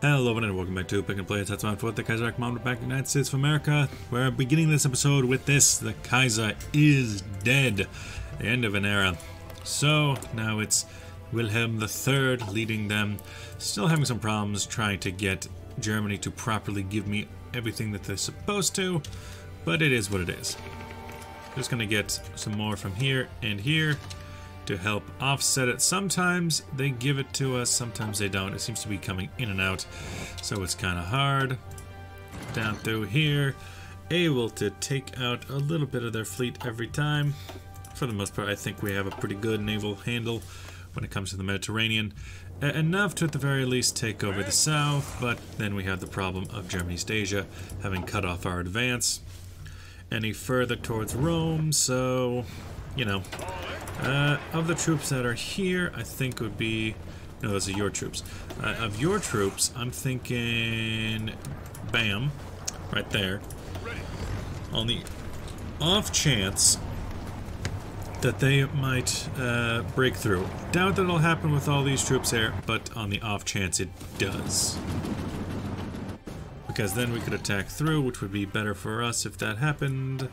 Hello everyone and welcome back to Pick and Play. That's on for the Kaiserreich Mom back in the United States of America. We're beginning this episode with this: the Kaiser is dead. The end of an era. So now it's Wilhelm III leading them. Still having some problems trying to get Germany to properly give me everything that they're supposed to, but it is what it is. Just gonna get some more from here and here to help offset it. Sometimes they give it to us, sometimes they don't. It seems to be coming in and out, so it's kind of hard. Down through here, able to take out a little bit of their fleet every time. For the most part, I think we have a pretty good naval handle when it comes to the Mediterranean. Enough to at the very least take over the south, but then we have the problem of German East Asia having cut off our advance any further towards Rome, so, you know. Of the troops that are here, I think would be... No, those are your troops. Of your troops, I'm thinking... Bam. Right there. On the off chance that they might break through. Doubt that it'll happen with all these troops there, but on the off chance it does. Because then we could attack through, which would be better for us if that happened.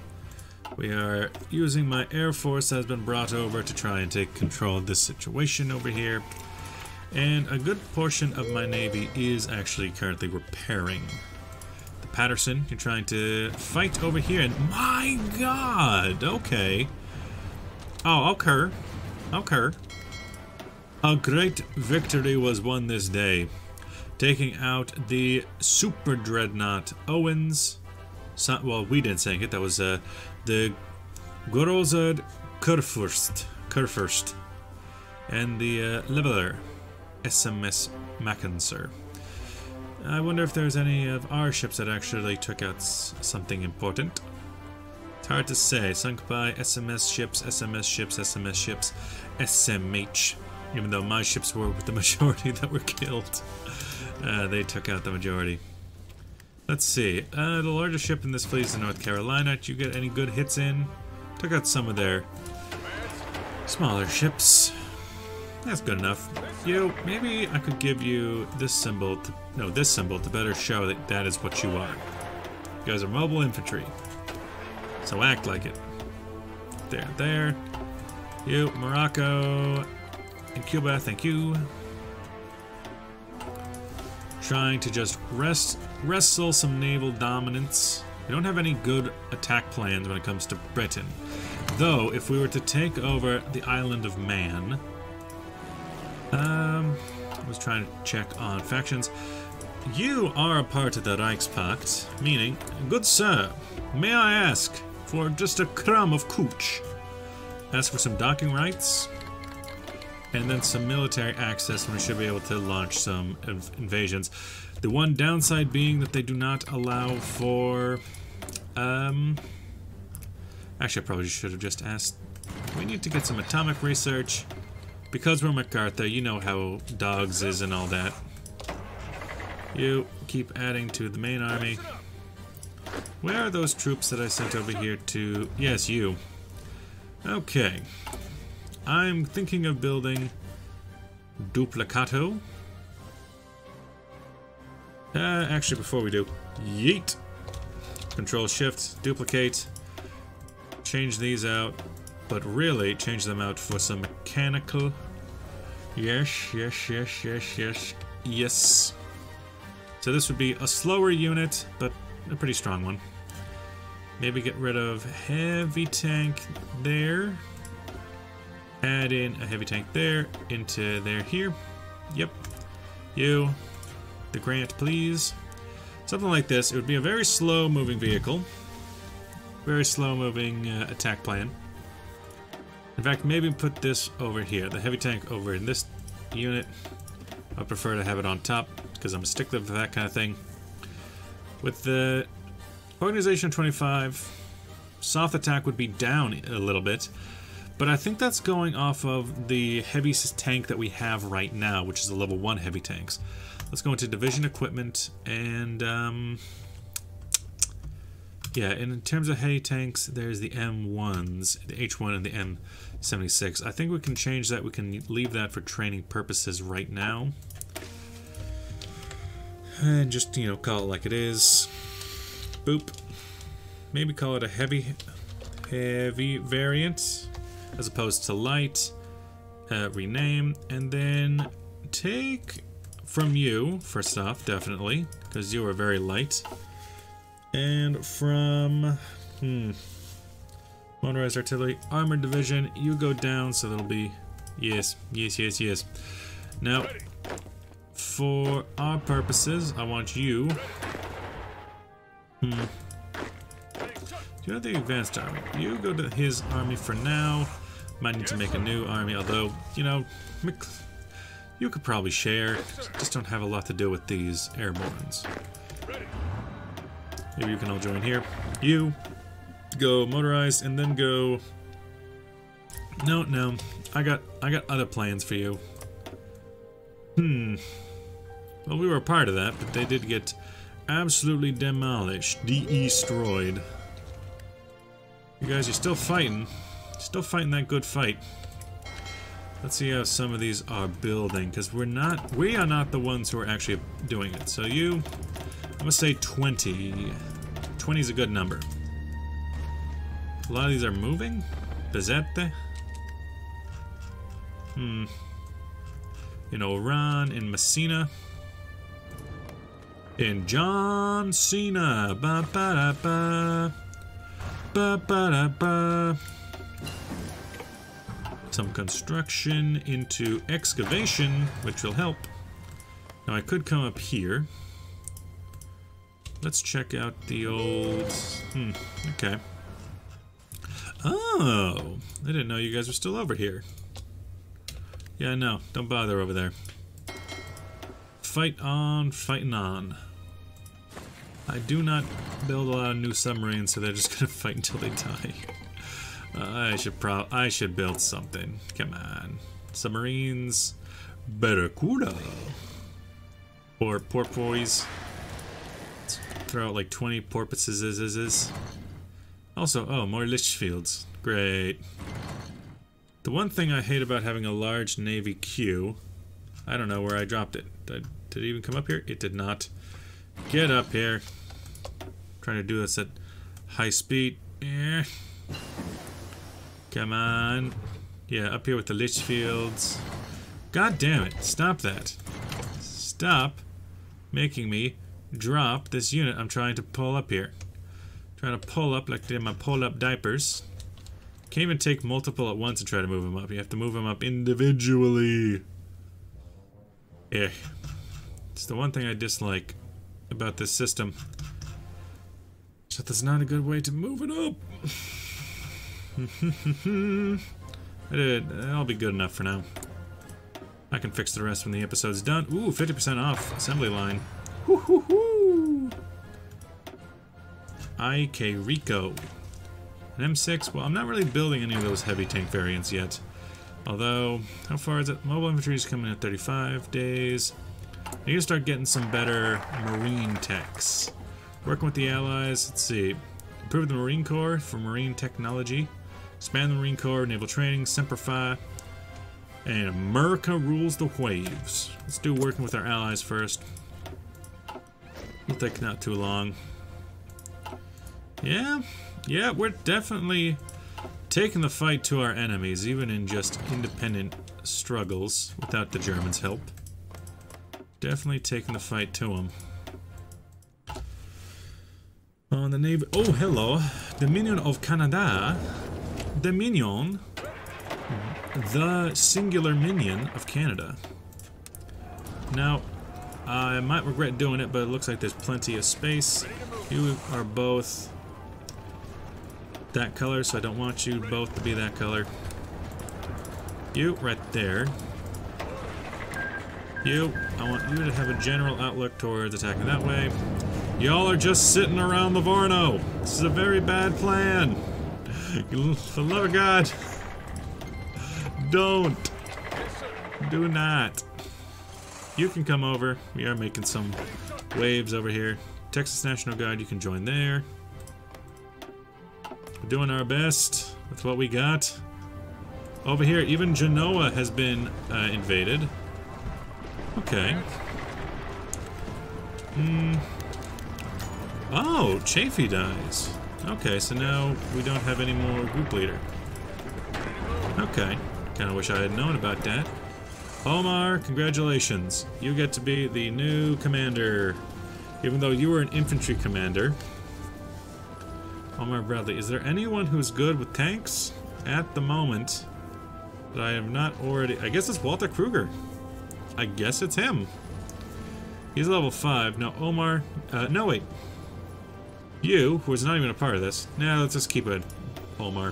We are using my air force that has been brought over to try and take control of this situation over here. And a good portion of my navy is actually currently repairing. The Patterson, you're trying to fight over here, and my god! Okay. Oh, occur. A great victory was won this day, taking out the super dreadnought Owens. Well, we didn't say it, that was the Großer Kurfürst, and the Leveler, SMS Mackenser. I wonder if there's any of our ships that actually took out something important. It's hard to say. Sunk by SMS ships, SMH. Even though my ships were with the majority that were killed. They took out the majority. Let's see. The largest ship in this fleet is the North Carolina. Did you get any good hits in? Took out some of their smaller ships. That's good enough. Maybe I could give you this symbol to better show that that is what you are. You guys are mobile infantry. So act like it. There. You, Morocco, and Cuba, thank you. Trying to just wrestle some naval dominance. We don't have any good attack plans when it comes to Britain. Though, if we were to take over the island of Man... I was trying to check on factions. You are a part of the Reichspakt, meaning, good sir, may I ask for just a crumb of cooch? Ask for some docking rights, and then some military access, and we should be able to launch some invasions. The one downside being that they do not allow for... Actually, I probably should have just asked. We need to get some atomic research. Because we're MacArthur, you know how dogs is and all that. You keep adding to the main army. Where are those troops that I sent over here to... Yes, you. Okay. I'm thinking of building Duplicato. Actually, before we do, yeet. Control Shift, duplicate. Change these out, but really change them out for some mechanical. Yes. So this would be a slower unit, but a pretty strong one. Maybe get rid of heavy tank there. Add in a heavy tank there, into there here. Yep. You. The Grant, please. Something like this. It would be a very slow moving vehicle. Very slow moving attack plan. In fact, maybe put this over here. The heavy tank over in this unit. I prefer to have it on top because I'm a stickler for that kind of thing. With the organization 25, soft attack would be down a little bit. But I think that's going off of the heavy tank that we have right now, which is the level 1 heavy tanks. Let's go into division equipment and yeah, and in terms of heavy tanks, there's the M1s, the H1 and the M76. I think we can change that. We can leave that for training purposes right now. And just, you know, call it like it is. Boop. Maybe call it a heavy variant as opposed to light. Rename, and then take from you, first off, definitely, because you are very light. And from, motorized artillery, armored division, you go down, so that'll be, yes. Now, for our purposes, I want you, you have the advanced army. You go to his army for now. Might need to make a new army, although, you know, you could probably share. Just don't have a lot to do with these airbornes. Maybe you can all join here. You go motorized and then go. No, I got other plans for you. Well, we were a part of that, but they did get absolutely demolished, destroyed. You guys, you're still fighting. Still fighting that good fight. Let's see how some of these are building, because we are not the ones who are actually doing it. So you, I'm gonna say 20. 20 is a good number. A lot of these are moving. Bezette. In Oran, in Messina. In John Cena. Ba ba da ba. Ba ba da ba. Some construction into excavation, which will help. Now I could come up here. Let's check out the old... okay. Oh! I didn't know you guys were still over here. Yeah, no, don't bother over there. Fight on, fighting on. I do not build a lot of new submarines, so they're just gonna fight until they die. I should build something. Come on. Submarines. Barracuda. Or porpoise. Let's throw out like 20 porpoises. Also, oh, more Lichfields. Great. The one thing I hate about having a large Navy queue, I don't know where I dropped it. Did it even come up here? It did not. Get up here. Trying to do this at high speed. Come on. Yeah, up here with the Lichfields. God damn it. Stop that. Stop making me drop this unit I'm trying to pull up here. Trying to pull up like they're my pull-up diapers. Can't even take multiple at once and try to move them up. You have to move them up individually. It's the one thing I dislike about this system. So that's not a good way to move it up. That'll be good enough for now. I can fix the rest when the episode's done. Ooh, 50% off assembly line. Woo-hoo-hoo! IK Rico. An M6? Well, I'm not really building any of those heavy tank variants yet. Although, how far is it? Mobile infantry is coming in at 35 days. I need to start getting some better marine techs. Working with the allies, let's see. Improve the Marine Corps for marine technology. Expand the Marine Corps, naval training, Semper Fi. And America rules the waves. Let's do working with our allies first. It'll take not too long. Yeah, we're definitely taking the fight to our enemies, even in just independent struggles without the Germans' help. Definitely taking the fight to them. On the Navy. Oh, hello. Dominion of Canada. Dominion. The singular minion of Canada. Now, I might regret doing it, but it looks like there's plenty of space. You are both that color, so I don't want you both to be that color. You, right there. You, I want you to have a general outlook towards attacking that way. Y'all are just sitting around Livorno. This is a very bad plan. For the love of God. Don't. Do not. You can come over. We are making some waves over here. Texas National Guard, you can join there. We're doing our best with what we got. Over here, even Genoa has been invaded. Okay. Oh, Chafee dies. Okay, so now we don't have any more group leader. Okay, kind of wish I had known about that. Omar, congratulations. You get to be the new commander. Even though you were an infantry commander. Omar Bradley, is there anyone who's good with tanks at the moment that I have not already... I guess it's Walter Kruger. I guess it's him. He's level 5. Now Omar... no, wait. You, who is not even a part of this. Nah, let's just keep it Omar.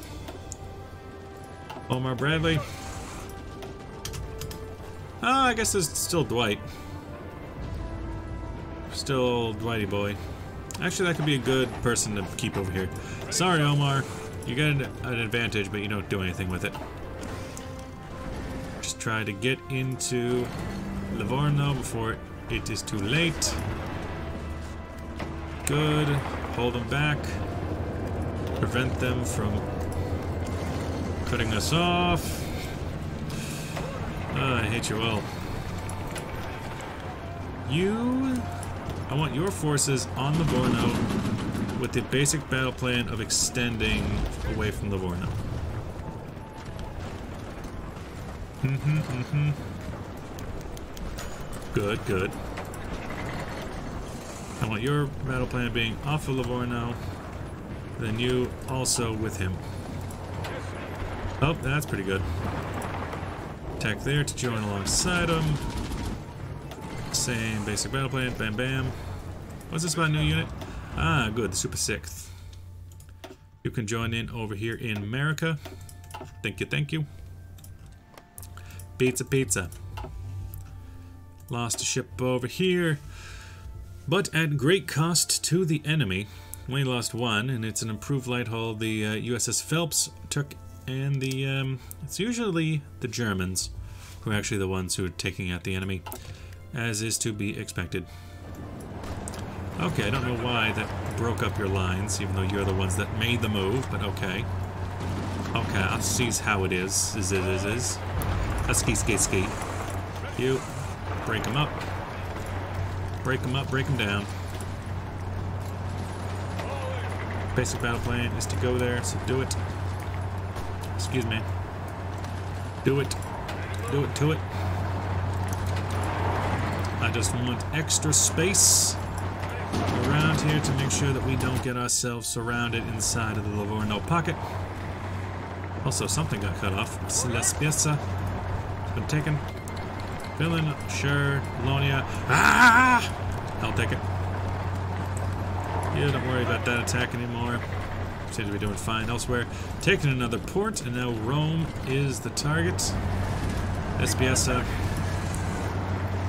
Omar Bradley. Oh, I guess there's still Dwight. Still Dwighty boy. Actually, that could be a good person to keep over here. Sorry, Omar. You get an advantage, but you don't do anything with it. Just try to get into Livorno before it is too late. Good. Hold them back. Prevent them from cutting us off. I hate you all. I want your forces on Livorno with the basic battle plan of extending away from Livorno. Good, good. I want your battle plan being off of Livorno, then you also with him. Oh, that's pretty good. Attack there to join alongside him. Same basic battle plan, bam bam. What's this about a new unit? Ah, good, the Super 6th. You can join in over here in America. Thank you, thank you. Pizza, pizza. Lost a ship over here, but at great cost to the enemy. We lost one, and it's an improved light hull the USS Phelps took, and the it's usually the Germans who are actually the ones who are taking out the enemy, as is to be expected. Okay, I don't know why that broke up your lines, even though you're the ones that made the move, but okay. Okay, I'll see how it is. Is. A ski, ski, ski. You. Break them up. Break them up, break them down. Basic battle plan is to go there, so do it. Excuse me. Do it. Do it to it. I just want extra space around here to make sure that we don't get ourselves surrounded inside of the Livorno pocket. Also, something got cut off. Celestiesa has been taken. Villain, sure. Lonia. Ah! I'll take it. Yeah, don't worry about that attack anymore. Seems to be doing fine elsewhere. Taking another port, and now Rome is the target. Espiesa.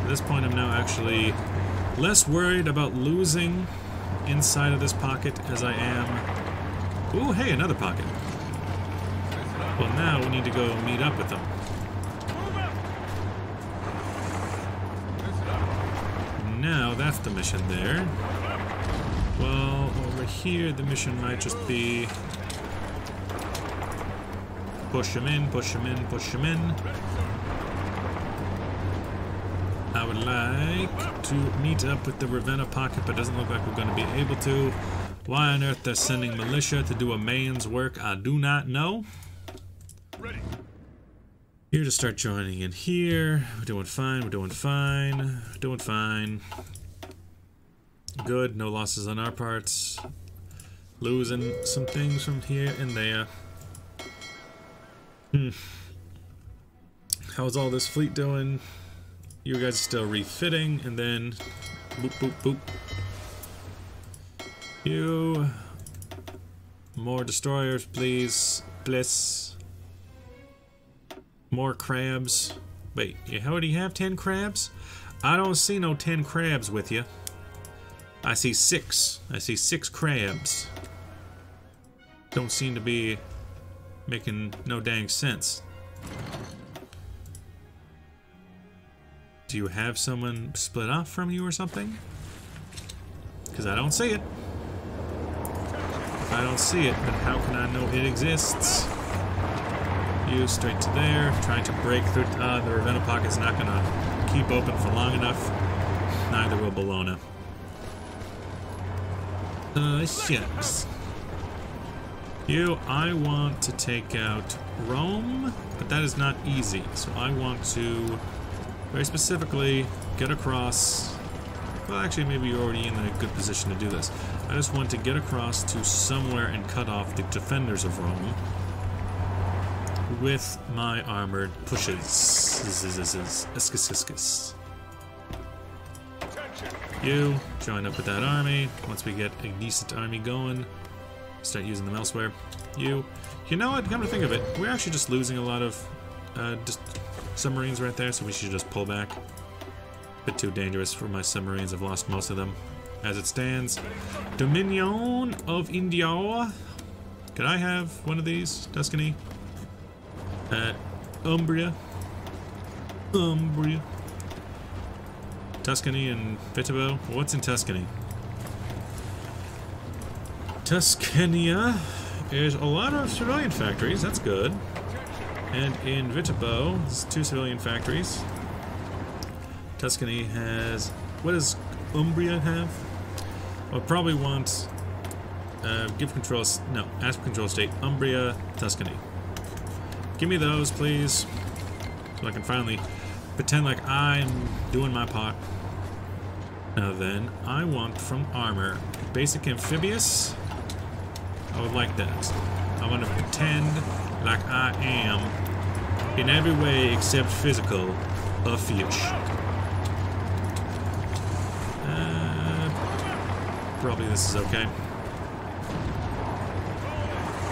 At this point, I'm now actually less worried about losing inside of this pocket as I am... Ooh, hey, another pocket. Well, now we need to go meet up with them. Now, that's the mission there. Well, over here, the mission might just be... Push them in, push them in, push them in. I would like to meet up with the Ravenna pocket, but doesn't look like we're going to be able to. Why on earth they're sending militia to do a man's work, I do not know. Ready. Here to start joining in here. We're doing fine, we're doing fine, we're doing fine. Good, no losses on our parts. Losing some things from here and there. How's all this fleet doing? You guys are still refitting, and then boop, boop, boop. You. More destroyers, please. Bliss. More crabs. Wait, you already have 10 crabs? I don't see no 10 crabs with you. I see 6. I see 6 crabs. Don't seem to be making no dang sense. Do you have someone split off from you or something? Because I don't see it. If I don't see it, then how can I know it exists? You straight to there, trying to break through. The Ravenna pocket's not going to keep open for long enough. Neither will Bologna. Shucks. You, I want to take out Rome, but that is not easy. So I want to, very specifically, get across. Well, actually, maybe you're already in a good position to do this. I just want to get across to somewhere and cut off the defenders of Rome with my armored pushes. You join up with that army. Once we get a decent army going, start using them elsewhere. You know what? Come to think of it, we're actually just losing a lot of just submarines right there, so we should just pull back. A bit too dangerous for my submarines. I've lost most of them. As it stands, Dominion of India. Could I have one of these? Tuscany. Umbria. Tuscany and Viterbo. What's in Tuscany? Tuscania is a lot of civilian factories. That's good. And in Viterbo, there's 2 civilian factories. Tuscany has... What does Umbria have? I'll probably want... give control... No, ask control state. Umbria, Tuscany. Give me those, please. So I can finally pretend like I'm doing my part. Now then, I want from armor. Basic amphibious. I would like that. I want to pretend like I am, in every way except physical, a fish. Probably this is okay.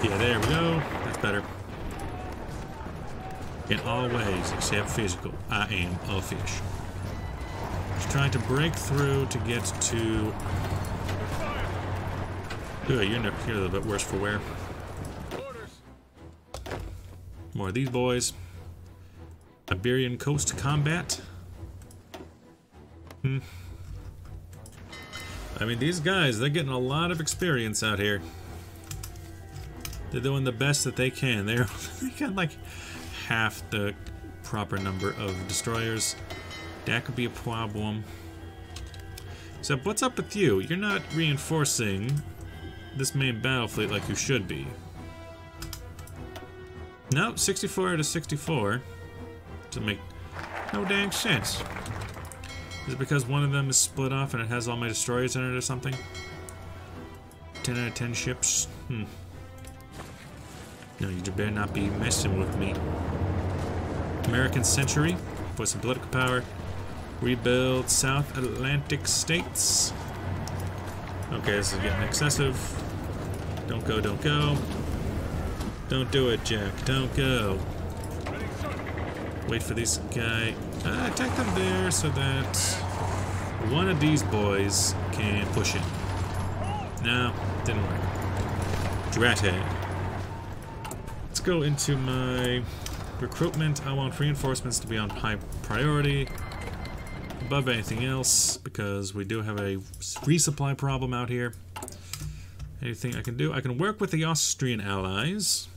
Yeah, there we go. That's better. In all ways except physical, I am a fish. Just trying to break through to get to... Ooh, you're a little bit worse for wear. More of these boys. Iberian coast combat. I mean, these guys, they're getting a lot of experience out here. They're doing the best that they can. They got like half the proper number of destroyers. That could be a problem. Except, what's up with you? You're not reinforcing this main battle fleet like you should be. No, 64 to 64. Doesn't make no dang sense. Is it because one of them is split off and it has all my destroyers in it or something? 10 out of 10 ships? No, you better not be messing with me. American Century for some political power. Rebuild South Atlantic states. Okay, this is getting excessive. Don't go, don't go. Don't do it, Jack. Don't go. Wait for this guy. Attack them there so that one of these boys can push in. No, didn't work. Dratted. Let's go into my recruitment. I want reinforcements to be on high priority above anything else because we do have a resupply problem out here. Anything I can do? I can work with the Austrian allies,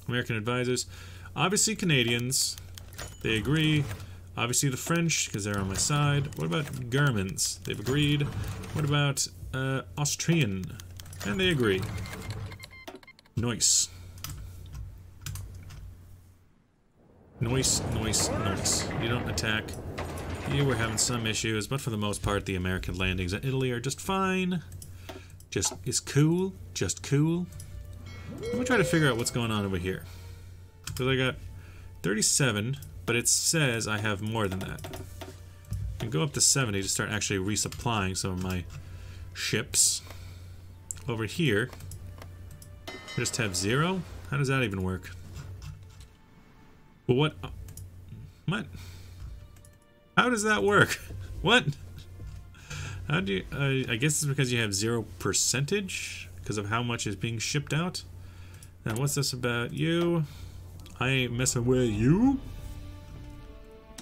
American advisors, obviously Canadians. They agree. Obviously the French, because they're on my side. What about Germans? They've agreed. What about Austrian? And they agree. Nice. Nice, nice, nice. You don't attack. You were having some issues, but for the most part, the American landings in Italy are just fine. Just is cool. Just cool. Let me try to figure out what's going on over here. Because I got 37, but it says I have more than that. I can go up to 70 to start actually resupplying some of my ships. Over here, I just have 0? How does that even work? But what? What? How does that work? What? How do you... I guess it's because you have 0% because of how much is being shipped out. Now, what's this about you? I ain't messing with you.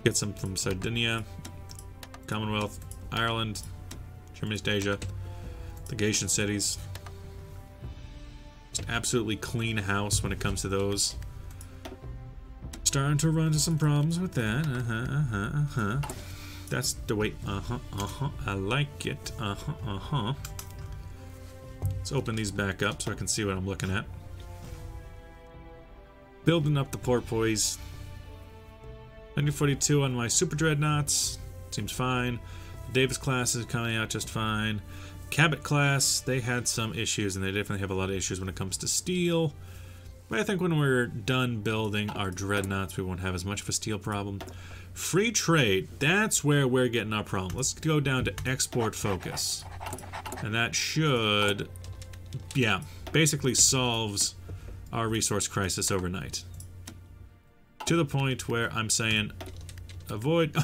Get some from Sardinia, Commonwealth, Ireland, Germany, Asia, the Gatian cities. Just absolutely clean house when it comes to those. Starting to run into some problems with that. That's the way. I like it. Let's open these back up so I can see what I'm looking at. Building up the porpoise. 1942 on my super dreadnoughts. Seems fine. The Davis class is coming out just fine. Cabot class, they had some issues, and they definitely have a lot of issues when it comes to steel. But I think when we're done building our dreadnoughts, we won't have as much of a steel problem. Free trade, that's where we're getting our problem. Let's go down to export focus. And that should, yeah, basically solves our resource crisis overnight. To the point where I'm saying, avoid,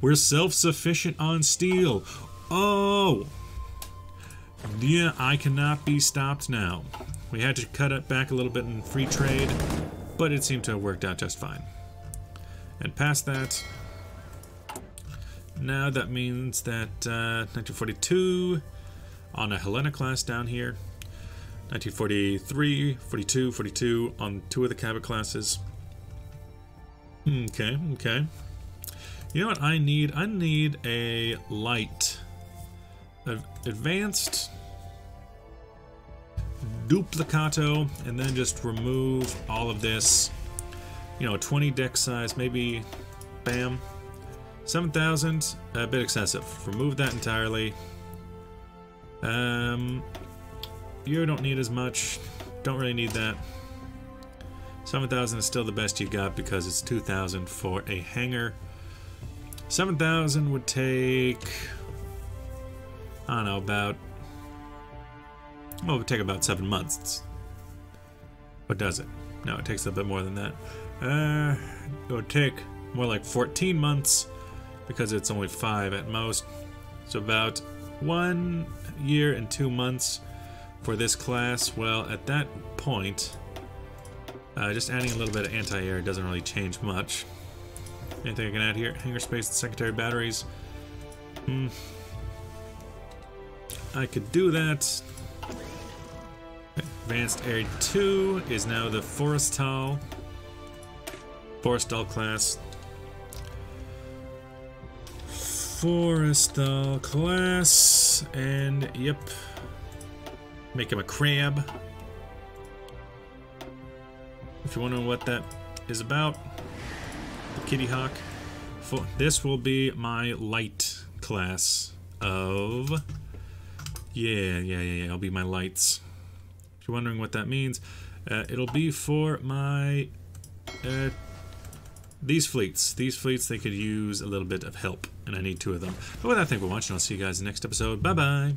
we're self-sufficient on steel. Oh! Yeah, I cannot be stopped now. We had to cut it back a little bit in free trade, but it seemed to have worked out just fine. And past that, now that means that 1942 on a Helena class down here, 1943, 42, 42 on 2 of the Cabot classes. Okay, okay. You know what I need? I need a light, advanced duplicato, and then just remove all of this. You know, 20 deck size, maybe, bam. 7,000, a bit excessive. Remove that entirely. You don't need as much. Don't really need that. 7,000 is still the best you got because it's 2,000 for a hangar. 7,000 would take, I don't know, about, well, it would take about 7 months. What does it? No, it takes a bit more than that. It would take more like 14 months because it's only 5 at most. So about 1 year and 2 months for this class. Well, at that point, just adding a little bit of anti-air doesn't really change much. Anything I can add here? Hangar space and secondary batteries. I could do that. Advanced Air 2 is now the Forrestal class. Forrestal class, and yep, make him a crab. If you're wondering what that is about, the Kitty Hawk. This will be my light class of, yeah, it'll be my lights. If you're wondering what that means, it'll be for my, these fleets. These fleets, they could use a little bit of help, and I need 2 of them. But with that, thank you for watching. I'll see you guys in the next episode. Bye-bye!